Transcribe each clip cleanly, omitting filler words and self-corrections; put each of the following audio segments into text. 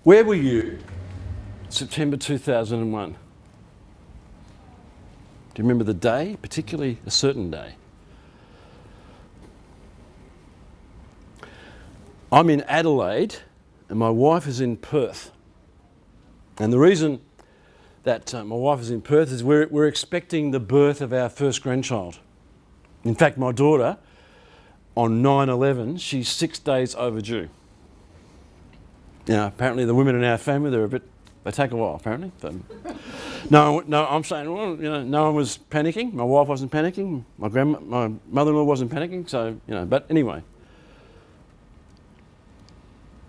Where were you September 2001? Do you remember the day, particularly a certain day? I'm in Adelaide and my wife is in Perth. And the reason that my wife is in Perth is we're expecting the birth of our first grandchild. In fact, my daughter, on 9/11, she's 6 days overdue. Now, apparently the women in our family, they take a while, apparently. But no, I'm saying, well, no one was panicking. My wife wasn't panicking. My mother-in-law wasn't panicking. So, but anyway.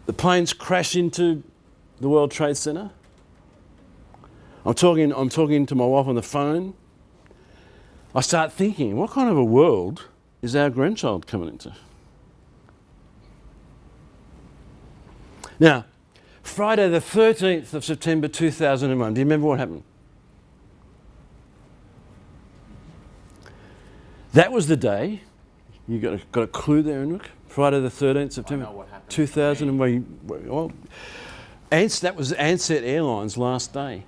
The planes crash into the World Trade Center. I'm talking to my wife on the phone. I start thinking, what kind of a world is our grandchild coming into? Now, Friday the 13th of September 2001, do you remember what happened? That was the day, you got a clue there, Enric? Friday the 13th September 2001. Well, that was Ansett Airlines' last day.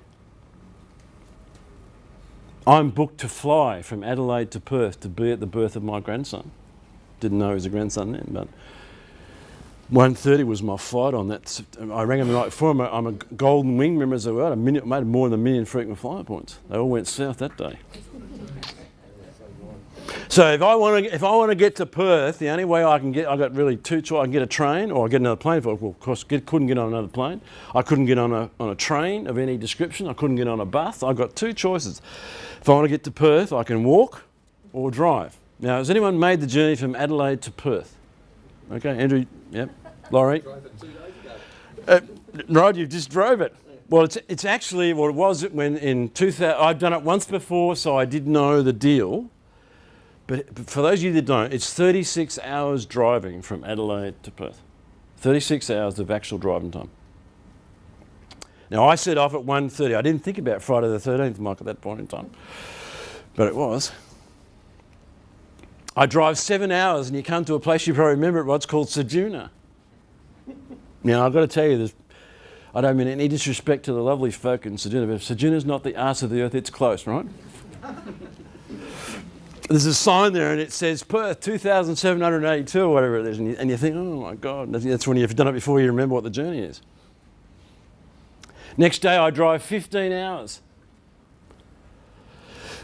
I'm booked to fly from Adelaide to Perth to be at the birth of my grandson. Didn't know he was a grandson then, but 1:30 was my flight on that. I rang them the night before. I'm a Golden Wing member as well. I made more than 1 million frequent flyer points. They all went south that day. So if I want to get to Perth, the only way I got really two choices. I can get a train or I get another plane. Well, of course, couldn't get on another plane. I couldn't get on a train of any description. I couldn't get on a bus. I got two choices. If I want to get to Perth, I can walk or drive. Now, has anyone made the journey from Adelaide to Perth? Okay, Andrew, yep. Laurie? Drove it 2 days ago. Right, you just drove it. Well, it's actually, well, it was when in 2000, I've done it once before, so I did know the deal. But for those of you that don't, it's 36 hours driving from Adelaide to Perth. 36 hours of actual driving time. Now, I set off at 1:30. I didn't think about Friday the 13th, Mike, at that point in time. But it was. I drive 7 hours and you come to a place you probably remember, what's called Ceduna. Now, I've got to tell you this. I don't mean any disrespect to the lovely folk in Ceduna, but Ceduna's not the arse of the earth, it's close, right? There's a sign there and it says Perth 2,782 or whatever it is, and you think, oh my God, that's when you've done it before you remember what the journey is. Next day I drive 15 hours.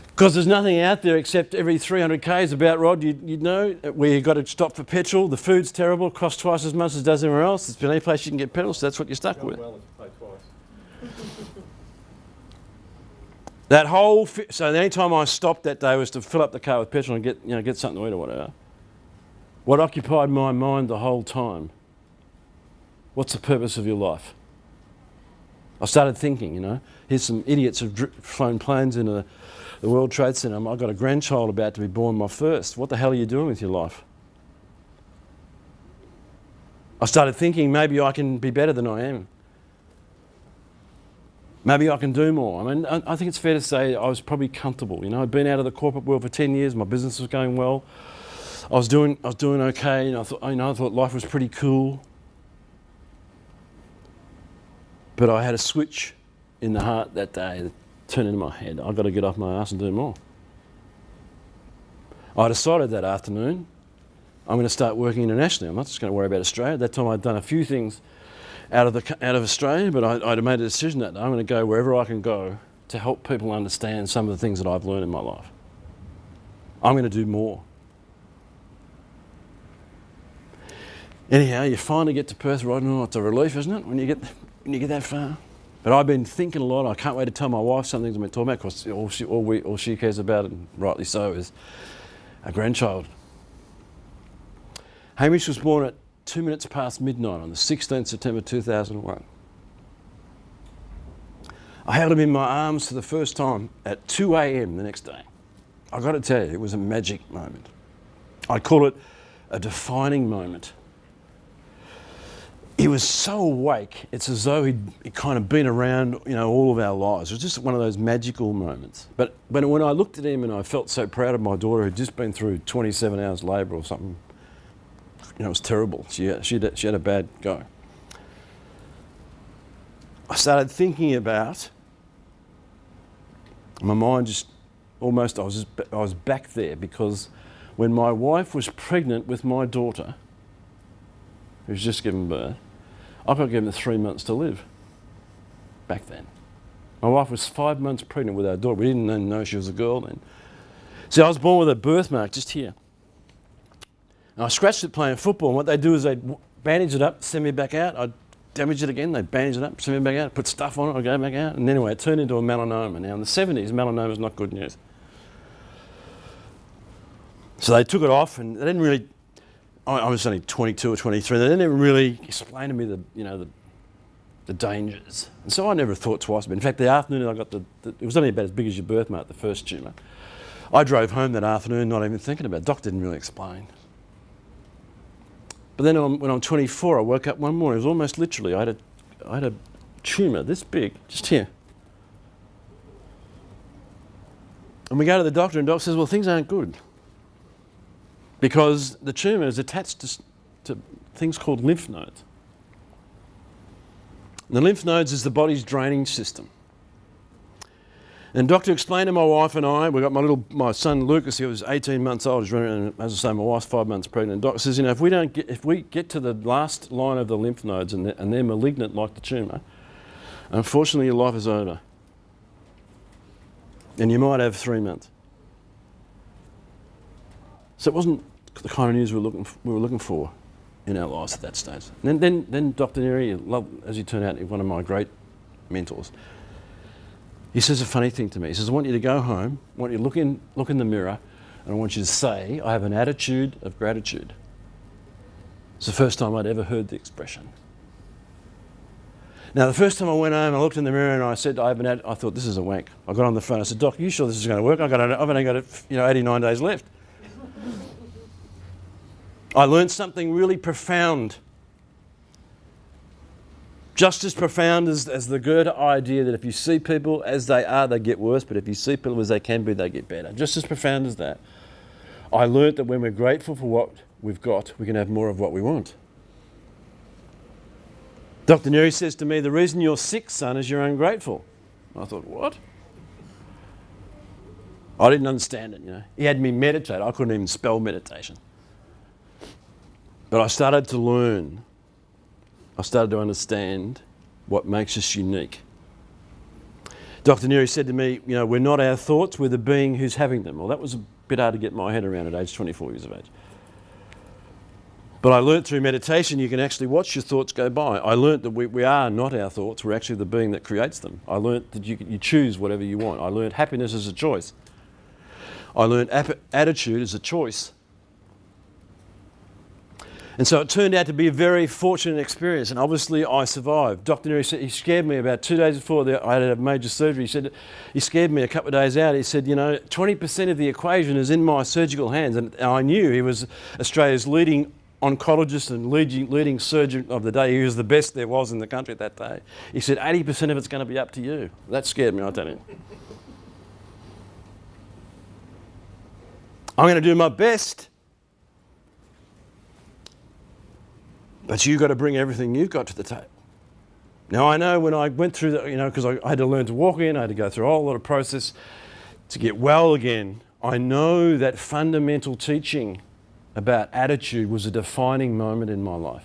Because there's nothing out there except every 300 k's about, Rod, you'd know, where you've got to stop for petrol, the food's terrible, costs twice as much as it does anywhere else. There's any place you can get petrol, so that's what you're stuck with. Well, if you pay twice. So the only time I stopped that day was to fill up the car with petrol and get something to eat or whatever. What occupied my mind the whole time? What's the purpose of your life? I started thinking, here's some idiots who've flown planes into the World Trade Center. I've got a grandchild about to be born, my first. What the hell are you doing with your life? I started thinking maybe I can be better than I am. Maybe I can do more. I mean, I think it's fair to say I was probably comfortable. I'd been out of the corporate world for 10 years. My business was going well. I was doing okay. I thought life was pretty cool. But I had a switch in the heart that day that turned into my head. I've got to get off my ass and do more. I decided that afternoon I'm going to start working internationally. I'm not just going to worry about Australia. At that time I'd done a few things out of Australia, but I'd made a decision that I'm going to go wherever I can go to help people understand some of the things that I've learned in my life. I'm going to do more. Anyhow, you finally get to Perth, right? Oh, it's a relief, isn't it, when you get that far? But I've been thinking a lot. I can't wait to tell my wife some things I've been talking about, because all she cares about, and rightly so, is a grandchild. Hamish was born at 2 minutes past midnight on the 16th September 2001. I held him in my arms for the first time at 2 a.m. the next day. I've got to tell you, it was a magic moment. I call it a defining moment. He was so awake, it's as though he'd kind of been around, all of our lives. It was just one of those magical moments. But when I looked at him and I felt so proud of my daughter who'd just been through 27 hours labour or something, it was terrible. She had a bad go. I started thinking about, my mind just almost, I was back there, because when my wife was pregnant with my daughter, who's just given birth, I got given 3 months to live back then. My wife was 5 months pregnant with our daughter. We didn't even know she was a girl then. See, I was born with a birthmark just here. And I scratched it playing football, and what they do is they bandage it up, send me back out. I'd damage it again, they bandage it up, send me back out, put stuff on it, I'd go back out. And anyway, it turned into a melanoma. Now in the 70s, melanoma is not good news. So they took it off, and they didn't really, I was only 22 or 23, they didn't really explain to me the dangers. And so I never thought twice about it. In fact, the afternoon I got it was only about as big as your birthmark, the first tumour. I drove home that afternoon not even thinking about it. Doc didn't really explain. But then when I'm 24, I woke up one morning, it was almost literally, I had a tumour this big, just here. And we go to the doctor, and the doctor says, well, things aren't good. Because the tumour is attached to things called lymph nodes. And the lymph nodes is the body's drainage system. And the doctor explained to my wife and I, we got my son Lucas, he was 18 months old, and as I say, my wife's 5 months pregnant. And the doctor says, if we get to the last line of the lymph nodes and they're malignant like the tumour, unfortunately your life is over. And you might have 3 months. So it wasn't the kind of news we were looking for in our lives at that stage. And then Dr. Neary, as he turned out, one of my great mentors, he says a funny thing to me. He says, I want you to go home, I want you to look in the mirror, and I want you to say, I have an attitude of gratitude. It's the first time I'd ever heard the expression. Now, the first time I went home, I looked in the mirror and I said, I thought, this is a wank. I got on the phone, I said, Doc, are you sure this is going to work? I've only got 89 days left. I learned something really profound. Just as profound as the Goethe idea that if you see people as they are, they get worse, but if you see people as they can be, they get better. Just as profound as that. I learnt that when we're grateful for what we've got, we can have more of what we want. Dr. Neary says to me, the reason you're sick, son, is you're ungrateful. I thought, what? I didn't understand it, He had me meditate. I couldn't even spell meditation. But I started to learn. I started to understand what makes us unique. Dr. Neary said to me, we're not our thoughts, we're the being who's having them. Well, that was a bit hard to get my head around at age 24 years of age. But I learnt through meditation you can actually watch your thoughts go by. I learnt that we are not our thoughts, we're actually the being that creates them. I learnt that you choose whatever you want. I learnt happiness is a choice. I learnt attitude is a choice. And so it turned out to be a very fortunate experience, and obviously I survived. Dr. Neary said, he scared me about 2 days before I had a major surgery. He said, he scared me a couple of days out. He said, 20% of the equation is in my surgical hands. And I knew he was Australia's leading oncologist and leading surgeon of the day. He was the best there was in the country at that day. He said, 80% of it's going to be up to you. That scared me, I tell you. I'm going to do my best. But you've got to bring everything you've got to the table. Now, I know when I went through that, because I had to learn to walk in, I had to go through a whole lot of process to get well again. I know that fundamental teaching about attitude was a defining moment in my life.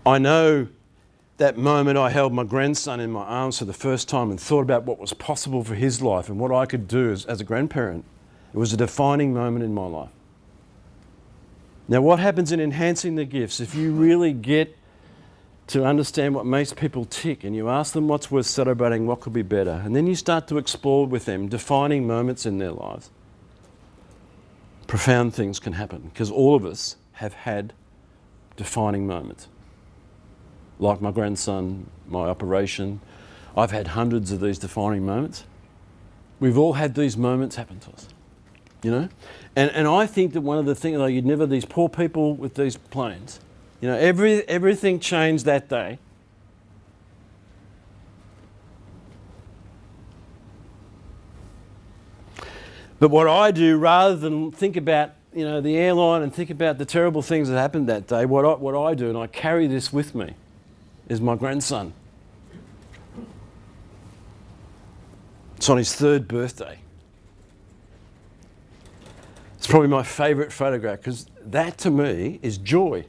I know that moment I held my grandson in my arms for the first time and thought about what was possible for his life and what I could do as a grandparent. It was a defining moment in my life. Now, what happens in enhancing the gifts, if you really get to understand what makes people tick and you ask them what's worth celebrating, what could be better, and then you start to explore with them defining moments in their lives, profound things can happen because all of us have had defining moments. Like my grandson, my operation, I've had hundreds of these defining moments. We've all had these moments happen to us. And I think that one of the things, these poor people with these planes, everything changed that day. But what I do, rather than think about, the airline and think about the terrible things that happened that day, what I do, and I carry this with me, is my grandson. It's on his 3rd birthday. It's probably my favourite photograph because that to me is joy.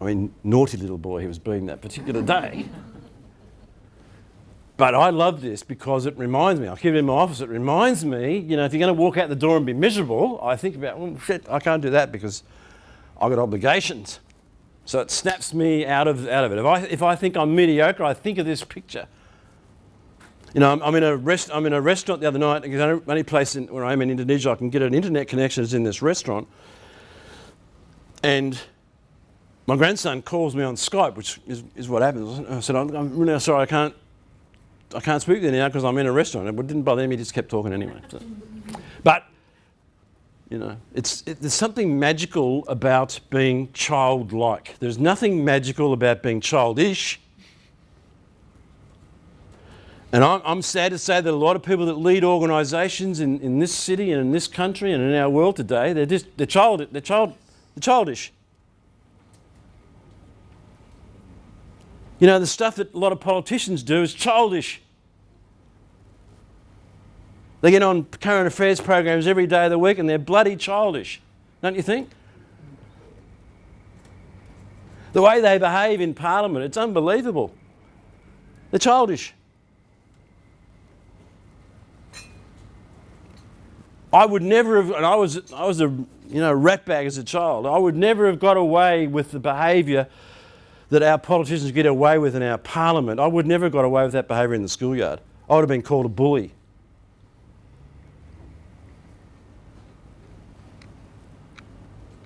I mean, naughty little boy he was being that particular day. But I love this because it reminds me, I keep it in my office, it reminds me, you know, if you're going to walk out the door and be miserable, I think about, well, shit, I can't do that because I've got obligations. So it snaps me out of it. If I think I'm mediocre, I think of this picture. You know, I'm in a restaurant the other night. The only place where I'm in Indonesia I can get an internet connection is in this restaurant. And my grandson calls me on Skype, which is what happens. I said, I'm really sorry, I can't speak to you now because I'm in a restaurant. It didn't bother him, he just kept talking anyway. So. But, you know, there's something magical about being childlike. There's nothing magical about being childish. And I'm sad to say that a lot of people that lead organisations in this city and in this country and in our world today, they're childish. You know, the stuff that a lot of politicians do is childish. They get on current affairs programs every day of the week and they're bloody childish, don't you think? The way they behave in Parliament, it's unbelievable. They're childish. I would never have, and I was a ratbag as a child. I would never have got away with the behaviour that our politicians get away with in our Parliament. I would never have got away with that behaviour in the schoolyard. I would have been called a bully.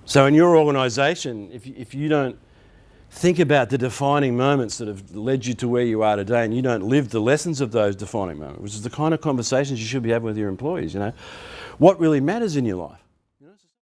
So in your organisation, if you don't think about the defining moments that have led you to where you are today and you don't live the lessons of those defining moments, which is the kind of conversations you should be having with your employees, you know, what really matters in your life?